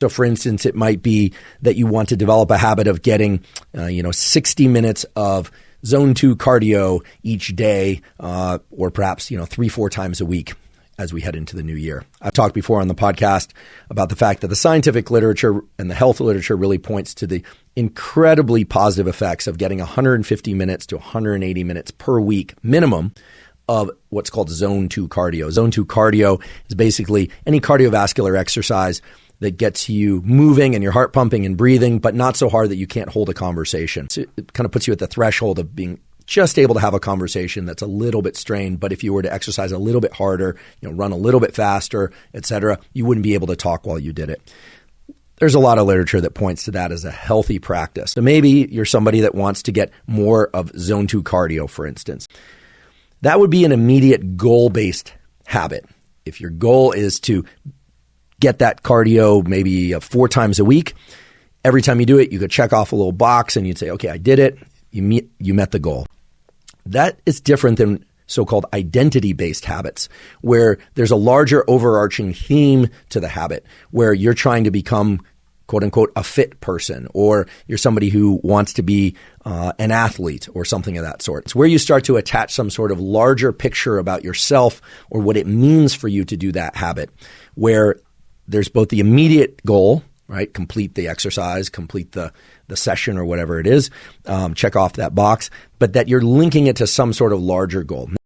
So for instance, it might be that you want to develop a habit of getting, 60 minutes of zone 2 cardio each day, or perhaps, 3-4 times a week as we head into the new year. I've talked before on the podcast about the fact that the scientific literature and the health literature really points to the incredibly positive effects of getting 150 minutes to 180 minutes per week minimum of what's called zone 2 cardio. Zone 2 cardio is basically any cardiovascular exercise that gets you moving and your heart pumping and breathing, but not so hard that you can't hold a conversation. So it kind of puts you at the threshold of being just able to have a conversation that's a little bit strained. But if you were to exercise a little bit harder, run a little bit faster, etc., you wouldn't be able to talk while you did it. There's a lot of literature that points to that as a healthy practice. So maybe you're somebody that wants to get more of zone 2 cardio, for instance. That would be an immediate goal-based habit. If your goal is to get that cardio maybe 4 times a week, every time you do it, you could check off a little box and you'd say, okay, I did it. You met the goal. That is different than so-called identity-based habits, where there's a larger overarching theme to the habit, where you're trying to become, quote unquote, a fit person, or you're somebody who wants to be an athlete or something of that sort. It's where you start to attach some sort of larger picture about yourself or what it means for you to do that habit, where there's both the immediate goal, right? Complete the exercise, complete the session or whatever it is, check off that box, but that you're linking it to some sort of larger goal.